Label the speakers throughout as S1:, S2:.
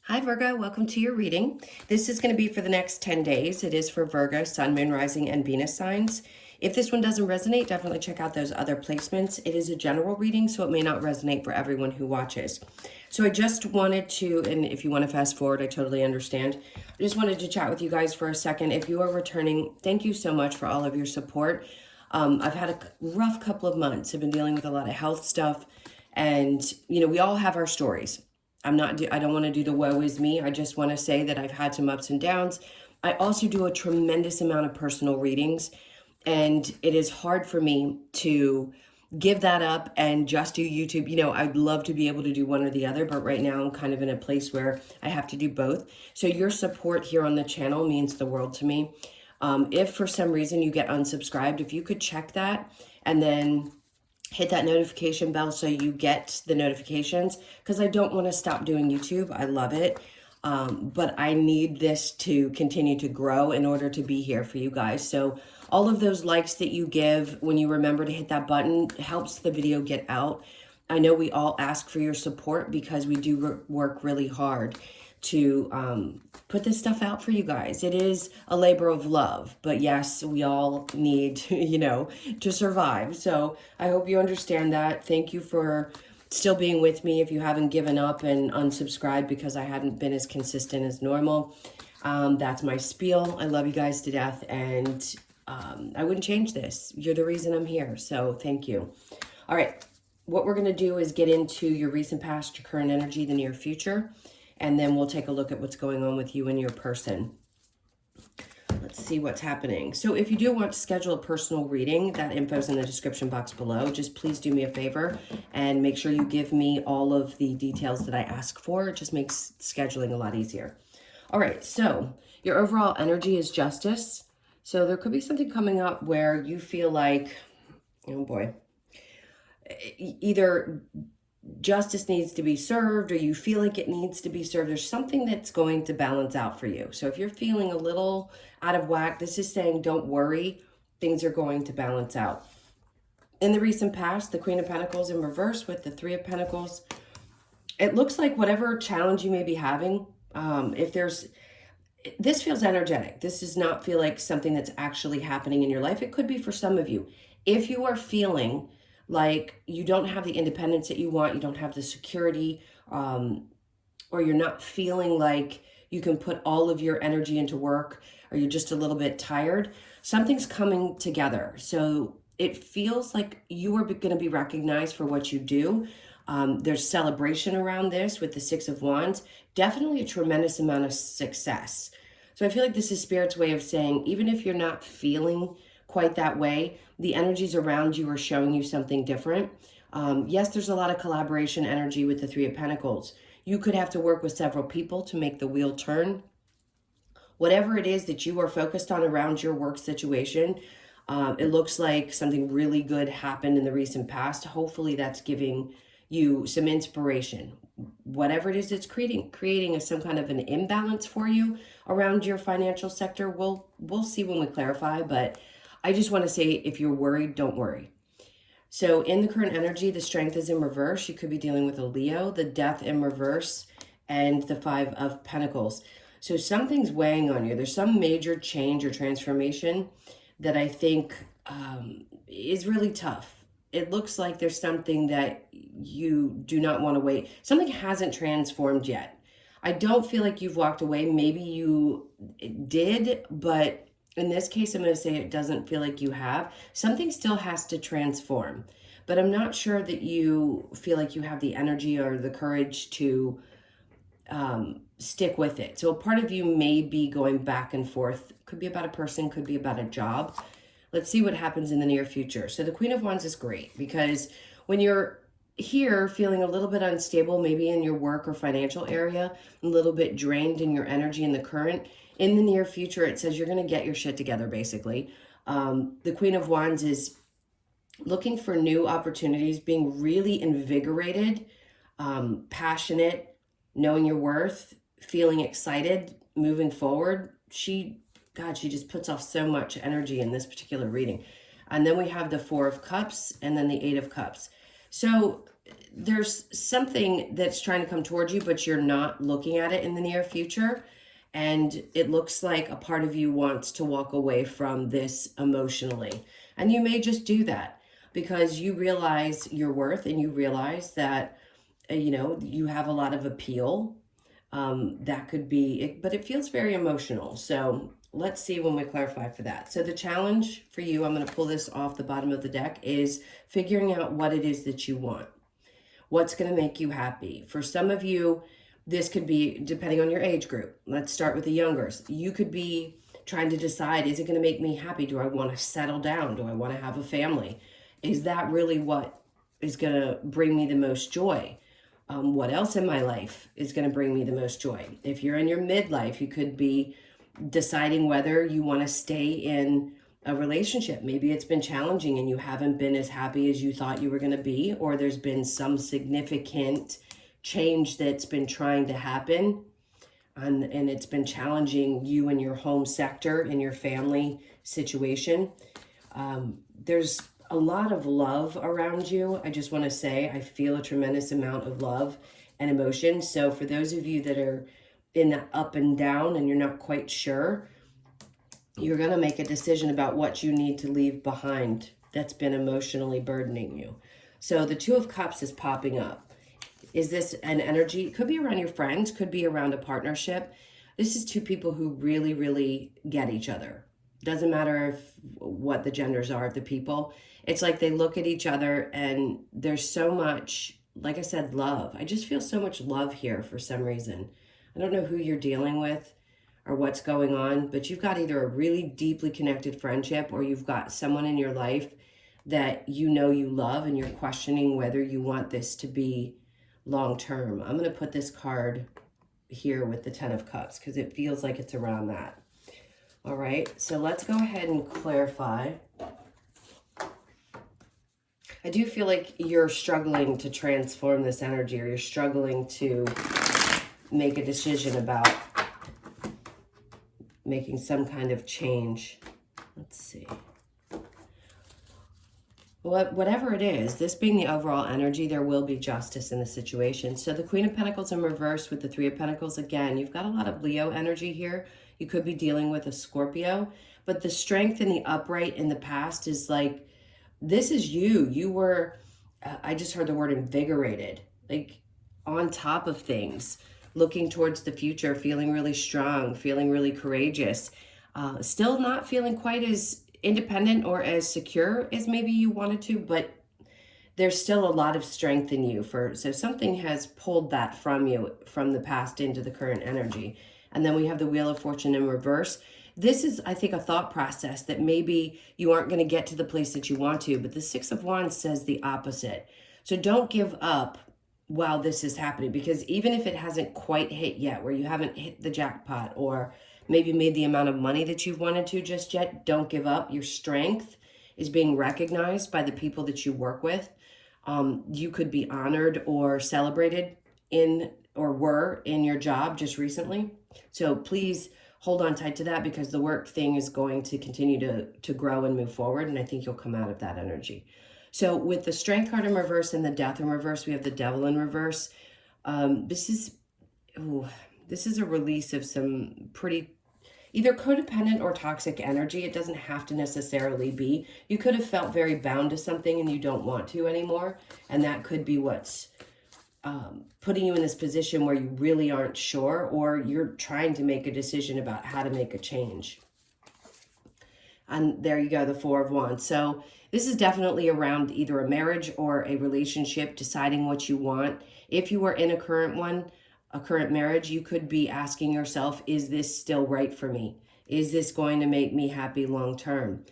S1: Hi Virgo, welcome to your reading. This is going to be for the next 10 days. It is for Virgo, Sun, Moon, Rising, and Venus signs. If this one doesn't resonate, definitely check out those other placements. It is a general reading, so it may not resonate for everyone who watches. So I just wanted to, and if you want to fast forward, I totally understand. I just wanted to chat with you guys for a second. If you are returning, thank you so much for all of your support. I've had a rough couple of months. I've been dealing with a lot of health stuff, and we all have our stories. I don't want to do the woe is me. I just want to say that I've had some ups and downs. I also do a tremendous amount of personal readings, and it is hard for me to give that up and just do YouTube. I'd love to be able to do one or the other, but right now I'm kind of in a place where I have to do both. So your support here on the channel means the world to me. If for some reason you get unsubscribed, if you could check that and then hit that notification bell so you get the notifications, because I don't want to stop doing YouTube. I love it. But I need this to continue to grow in order to be here for you guys. So all of those likes that you give when you remember to hit that button helps the video get out. I know we all ask for your support because we do work really hard to put this stuff out for you guys. It is a labor of love, but yes, we all need, to survive. So I hope you understand that. Thank you for still being with me if you haven't given up and unsubscribed because I hadn't been as consistent as normal. That's my spiel. I love you guys to death, and I wouldn't change this. You're the reason I'm here, so thank you. All right, what we're going to do is get into your recent past, your current energy, the near future, and then we'll take a look at what's going on with you and your person. Let's see what's happening. So if you do want to schedule a personal reading, that info's in the description box below. Just please do me a favor and make sure you give me all of the details that I ask for. It just makes scheduling a lot easier. All right, so your overall energy is justice. So there could be something coming up where you feel like, oh boy, either justice needs to be served or you feel like it needs to be served. There's something that's going to balance out for you. So if you're feeling a little out of whack, this is saying don't worry, things are going to balance out. In the recent past, the Queen of Pentacles in reverse with the Three of Pentacles, it looks like whatever challenge you may be having, this feels energetic. This does not feel like something that's actually happening in your life. It could be for some of you. If you are feeling like you don't have the independence that you want, you don't have the security, or you're not feeling like you can put all of your energy into work, or you're just a little bit tired, something's coming together. So it feels like you are going to be recognized for what you do. There's celebration around this with the Six of Wands, definitely a tremendous amount of success. So I feel like this is Spirit's way of saying, even if you're not feeling quite that way, the energies around you are showing you something different. Yes, there's a lot of collaboration energy with the Three of Pentacles. You could have to work with several people to make the wheel turn. Whatever it is that you are focused on around your work situation, it looks like something really good happened in the recent past. Hopefully that's giving you some inspiration. Whatever it is that's creating some kind of an imbalance for you around your financial sector, we'll see when we clarify, but I just want to say, if you're worried, don't worry. So in the current energy, the Strength is in reverse. You could be dealing with a Leo, the Death in reverse, and the Five of Pentacles. So something's weighing on you. There's some major change or transformation that I think is really tough. It looks like there's something that you do not want to wait. Something hasn't transformed yet. I don't feel like you've walked away. Maybe you did, but in this case, I'm going to say it doesn't feel like you have. Something still has to transform, but I'm not sure that you feel like you have the energy or the courage to stick with it. So a part of you may be going back and forth. Could be about a person, could be about a job. Let's see what happens in the near future. So the Queen of Wands is great because when you're here feeling a little bit unstable, maybe in your work or financial area, a little bit drained in your energy in the current, in the near future, it says you're going to get your shit together, basically. The Queen of Wands is looking for new opportunities, being really invigorated, passionate, knowing your worth, feeling excited, moving forward. She just puts off so much energy in this particular reading. And then we have the Four of Cups and then the Eight of Cups. So there's something that's trying to come towards you, but you're not looking at it in the near future. And it looks like a part of you wants to walk away from this emotionally. And you may just do that because you realize your worth and you realize that, you have a lot of appeal. That could be it, but it feels very emotional. So let's see when we clarify for that. So the challenge for you, I'm going to pull this off the bottom of the deck, is figuring out what it is that you want. What's going to make you happy? For some of you, this could be depending on your age group. Let's start with the youngers. You could be trying to decide, is it going to make me happy? Do I want to settle down? Do I want to have a family? Is that really what is going to bring me the most joy? What else in my life is going to bring me the most joy? If you're in your midlife, you could be deciding whether you want to stay in a relationship. Maybe it's been challenging and you haven't been as happy as you thought you were going to be, or there's been some significant change that's been trying to happen, and it's been challenging you in your home sector, in your family situation. There's a lot of love around you. I just want to say I feel a tremendous amount of love and emotion. So for those of you that are in that up and down and you're not quite sure, you're going to make a decision about what you need to leave behind that's been emotionally burdening you. So the Two of Cups is popping up. Is this an energy? It could be around your friends, could be around a partnership. This is two people who really, really get each other. Doesn't matter what the genders are of the people. It's like they look at each other and there's so much, like I said, love. I just feel so much love here for some reason. I don't know who you're dealing with or what's going on, but you've got either a really deeply connected friendship or you've got someone in your life that you love and you're questioning whether you want this to be long term. I'm going to put this card here with the Ten of Cups because it feels like it's around that. All right, so let's go ahead and clarify. I do feel like you're struggling to transform this energy, or you're struggling to make a decision about making some kind of change. Let's see. Whatever it is, this being the overall energy, there will be justice in the situation. So the Queen of Pentacles in reverse with the Three of Pentacles, again, you've got a lot of Leo energy here. You could be dealing with a Scorpio, but the strength in the upright in the past is like, this is you. You were, I just heard the word invigorated, like on top of things, looking towards the future, feeling really strong, feeling really courageous, still not feeling quite as independent or as secure as maybe you wanted to, but there's still a lot of strength in you. So something has pulled that from you, from the past into the current energy. And then we have the Wheel of Fortune in reverse. This is, I think, a thought process that maybe you aren't going to get to the place that you want to, but the Six of Wands says the opposite. So don't give up while this is happening, because even if it hasn't quite hit yet, where you haven't hit the jackpot or maybe made the amount of money that you've wanted to just yet, don't give up. Your strength is being recognized by the people that you work with. You could be honored or celebrated in, or were in your job just recently. So please hold on tight to that, because the work thing is going to continue to grow and move forward. And I think you'll come out of that energy. So with the Strength card in reverse and the Death in reverse, we have the Devil in reverse. This is a release of some pretty either codependent or toxic energy. It doesn't have to necessarily be. You could have felt very bound to something and you don't want to anymore. And that could be what's putting you in this position where you really aren't sure, or you're trying to make a decision about how to make a change. And there you go, the Four of Wands. So this is definitely around either a marriage or a relationship, deciding what you want. If you are in a current marriage, you could be asking yourself, is this still right for me? Is this going to make me happy long term?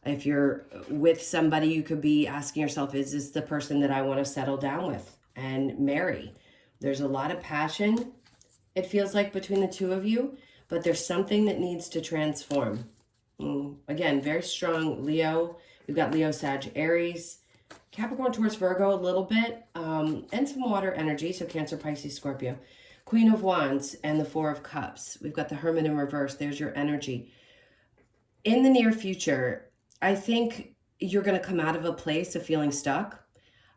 S1: If you're with somebody, you could be asking yourself, is this the person that I want to settle down with and marry? There's a lot of passion, it feels like, between the two of you, but there's something that needs to transform. Again, very strong Leo. We've got Leo, Sag, Aries, Capricorn, Taurus, Virgo a little bit, and some water energy, so Cancer, Pisces, Scorpio. Queen of Wands and the Four of Cups. We've got the Hermit in reverse. There's your energy. In the near future, I think you're going to come out of a place of feeling stuck.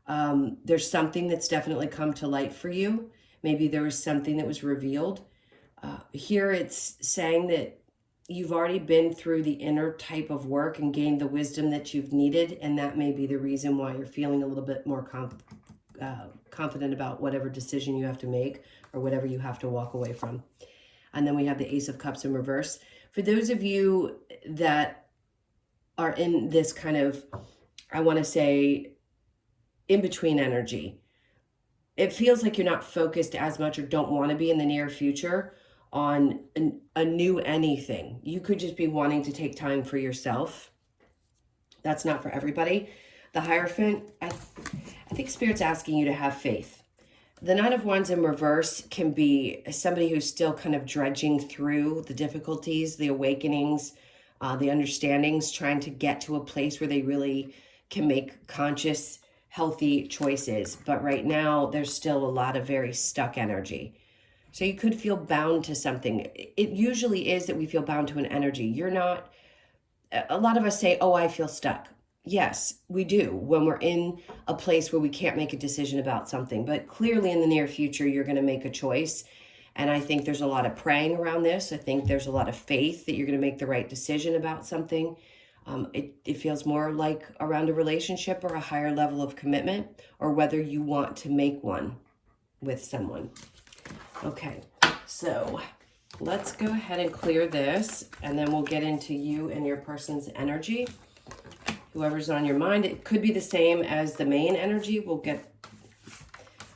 S1: There's something that's definitely come to light for you. Maybe there was something that was revealed. Here it's saying that you've already been through the inner type of work and gained the wisdom that you've needed, and that may be the reason why you're feeling a little bit more confident about whatever decision you have to make or whatever you have to walk away from. And then we have the Ace of Cups in reverse. For those of you that are in this kind of, I want to say, in-between energy, it feels like you're not focused as much or don't want to be in the near future on a new anything. You could just be wanting to take time for yourself. That's not for everybody. The Hierophant, I think Spirit's asking you to have faith. The Nine of Wands in reverse can be somebody who's still kind of dredging through the difficulties, the awakenings, the understandings, trying to get to a place where they really can make conscious, healthy choices. But right now, there's still a lot of very stuck energy. So you could feel bound to something. It usually is that we feel bound to an energy. You're not, a lot of us say, oh, I feel stuck. Yes, we do when we're in a place where we can't make a decision about something. But clearly in the near future, you're going to make a choice. And I think there's a lot of praying around this. I think there's a lot of faith that you're going to make the right decision about something. It feels more like around a relationship or a higher level of commitment, or whether you want to make one with someone. Okay, so let's go ahead and clear this, and then we'll get into you and your person's energy. Whoever's on your mind, it could be the same as the main energy. We'll get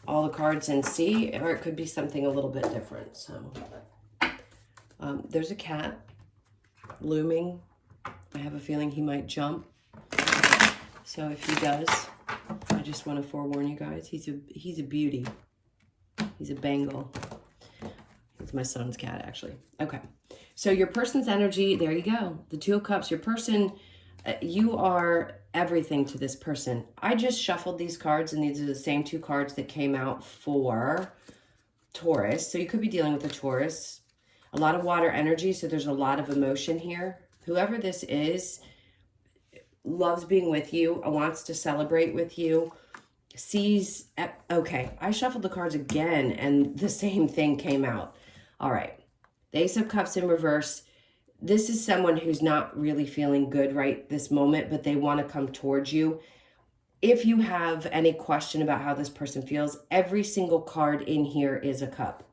S1: all the cards and see, or it could be something a little bit different. So there's a cat looming. I have a feeling he might jump. So if he does, I just want to forewarn you guys, he's a beauty. He's a Bengal. It's my son's cat, actually. Okay. So your person's energy, there you go. The Two of Cups. Your person, you are everything to this person. I just shuffled these cards, and these are the same two cards that came out for Taurus. So you could be dealing with a Taurus. A lot of water energy, so there's a lot of emotion here. Whoever this is loves being with you, wants to celebrate with you, sees, okay, I shuffled the cards again, and the same thing came out. All right, the Ace of Cups in reverse. This is someone who's not really feeling good right this moment, but they want to come towards you. If you have any question about how this person feels, every single card in here is a cup.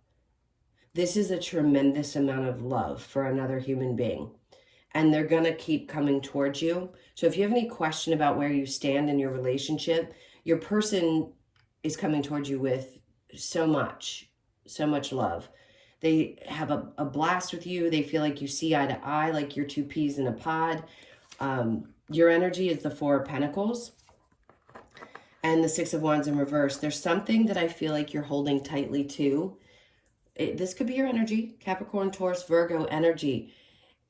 S1: This is a tremendous amount of love for another human being, and they're going to keep coming towards you. So if you have any question about where you stand in your relationship, your person is coming towards you with so much love. They have a blast with you. They feel like you see eye to eye, like you're two peas in a pod. Your energy is the Four of Pentacles and the Six of Wands in reverse. There's something that I feel like you're holding tightly to. This could be your energy, Capricorn, Taurus, Virgo energy.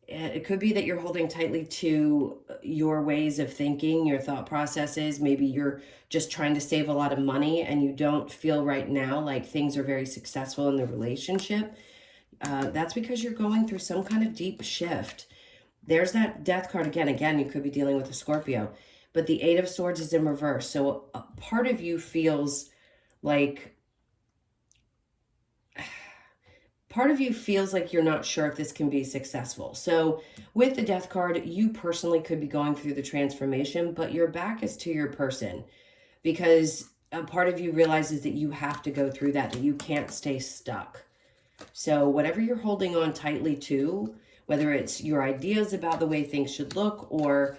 S1: It could be that you're holding tightly to your ways of thinking, your thought processes. Maybe you're just trying to save a lot of money and you don't feel right now like things are very successful in the relationship. That's because you're going through some kind of deep shift. There's that Death card again. Again, you could be dealing with a Scorpio. But the Eight of Swords is in reverse. So a part of you feels like you're not sure if this can be successful. So with the Death card, you personally could be going through the transformation, but your back is to your person because a part of you realizes that you have to go through that you can't stay stuck. So whatever you're holding on tightly to, whether it's your ideas about the way things should look or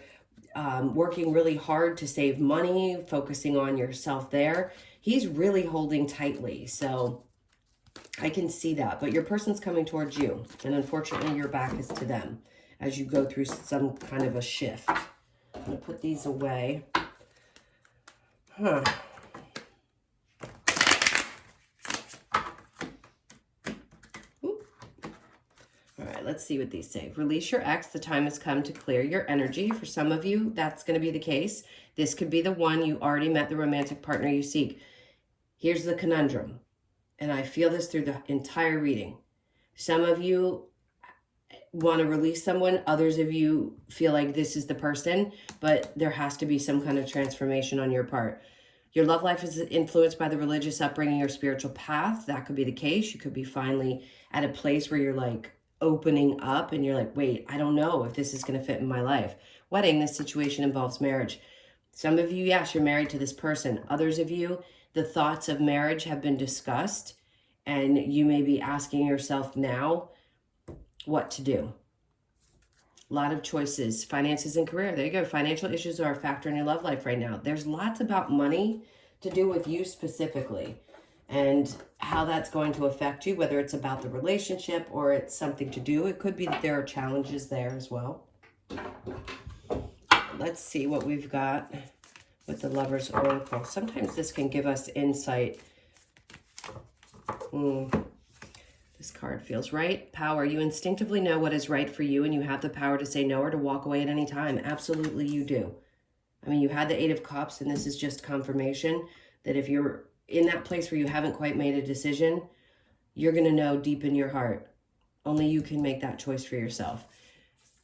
S1: working really hard to save money, focusing on yourself there, he's really holding tightly. So I can see that, but your person's coming towards you, and unfortunately your back is to them as you go through some kind of a shift. I'm going to put these away. All right, let's see what these say. Release your ex. The time has come to clear your energy. For some of you, that's going to be the case. This could be the one you already met, the romantic partner you seek. Here's the conundrum. And I feel this through the entire reading. Some of you want to release someone. Others of you feel like this is the person, but there has to be some kind of transformation on your part. Your love life is influenced by the religious upbringing or spiritual path. That could be the case. You could be finally at a place where you're like opening up and you're like, wait, I don't know if this is going to fit in my life. Wedding, this situation involves marriage. Some of you, yes, you're married to this person. Others of you, the thoughts of marriage have been discussed, and you may be asking yourself now what to do. A lot of choices. Finances and career. There you go. Financial issues are a factor in your love life right now. There's lots about money to do with you specifically and how that's going to affect you, whether it's about the relationship or it's something to do. It could be that there are challenges there as well. Let's see what we've got with the Lover's Oracle. Sometimes this can give us insight. This card feels right. Power. You instinctively know what is right for you, and you have the power to say no or to walk away at any time. Absolutely you do. I mean, you had the Eight of Cups, and this is just confirmation that if you're in that place where you haven't quite made a decision, you're going to know deep in your heart. Only you can make that choice for yourself.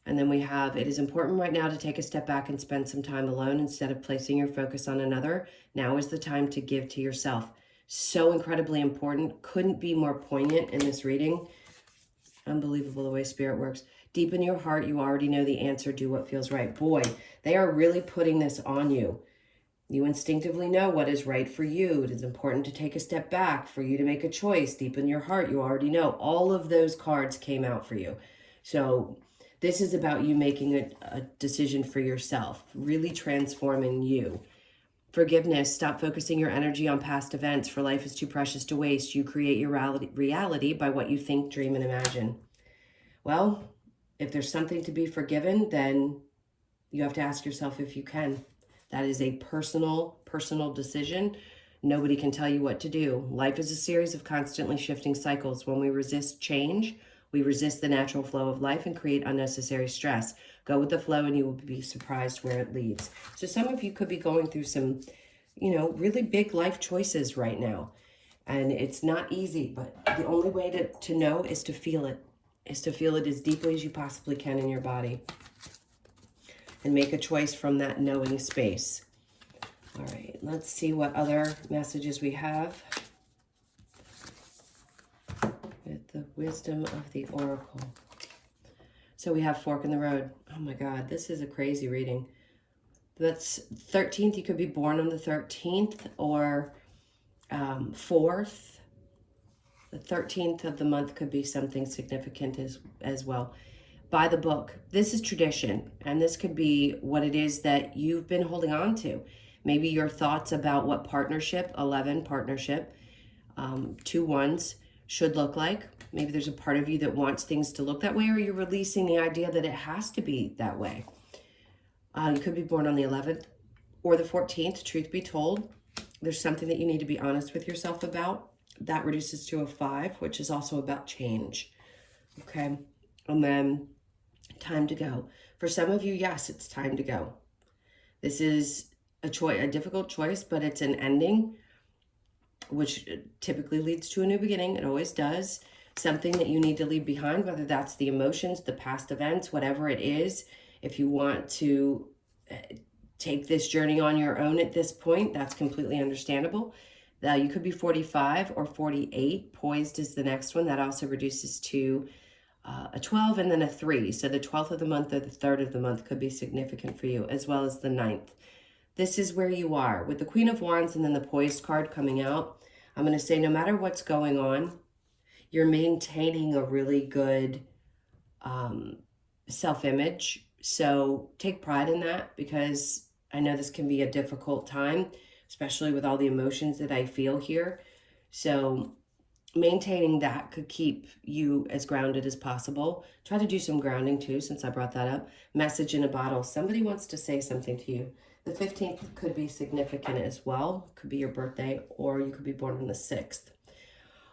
S1: And then we have, it is important right now to take a step back and spend some time alone instead of placing your focus on another. Now is the time to give to yourself. So incredibly important. Couldn't be more poignant in this reading. Unbelievable the way Spirit works. Deep in your heart, you already know the answer. Do what feels right. Boy, they are really putting this on you. You instinctively know what is right for you. It is important to take a step back, for you to make a choice. Deep in your heart, you already know. All of those cards came out for you. So this is about you making a decision for yourself, really transforming you. Forgiveness. Stop focusing your energy on past events, for life is too precious to waste. You create your reality by what you think, dream, and imagine. Well, if there's something to be forgiven, then you have to ask yourself if you can. That is a personal decision. Nobody can tell you what to do. Life is a series of constantly shifting cycles. When we resist change, we resist the natural flow of life and create unnecessary stress. Go with the flow and you will be surprised where it leads. So some of you could be going through some, really big life choices right now. And it's not easy, but the only way to know is to feel it, as deeply as you possibly can in your body. And make a choice from that knowing space. All right, let's see what other messages we have with the wisdom of the Oracle. So we have fork in the road. Oh my God, this is a crazy reading. That's 13th. You could be born on the 13th or 4th. The 13th of the month could be something significant as well. By the book. This is tradition, and this could be what it is that you've been holding on to. Maybe your thoughts about what partnership, 11 partnership, 2 ones should look like. Maybe there's a part of you that wants things to look that way, or you're releasing the idea that it has to be that way. You could be born on the 11th or the 14th. Truth be told, there's something that you need to be honest with yourself about. That reduces to a 5, which is also about change. Okay, and then time to go. For some of you, yes, it's time to go. This is a difficult choice, but it's an ending, which typically leads to a new beginning. It always does. Something that you need to leave behind, whether that's the emotions, the past events, whatever it is. If you want to take this journey on your own at this point, that's completely understandable. You could be 45 or 48. Poised is the next one. That also reduces to a 12 and then a 3. So the 12th of the month or the 3rd of the month could be significant for you, as well as the 9th. This is where you are. With the Queen of Wands and then the Poised card coming out, I'm going to say no matter what's going on, you're maintaining a really good self-image. So take pride in that, because I know this can be a difficult time, especially with all the emotions that I feel here. So maintaining that could keep you as grounded as possible. Try to do some grounding too, since I brought that up. Message in a bottle. Somebody wants to say something to you. The 15th could be significant as well. Could be your birthday, or you could be born on the 6th.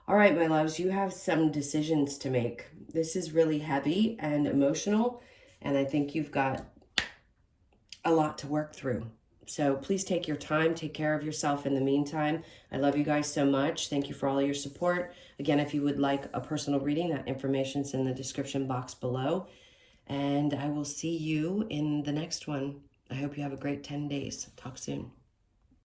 S1: All right, my loves, you have some decisions to make. This is really heavy and emotional, and I think you've got a lot to work through. So please take your time, take care of yourself in the meantime. I love you guys so much. Thank you for all your support. Again, if you would like a personal reading, that information's in the description box below. And I will see you in the next one. I hope you have a great 10 days. Talk soon.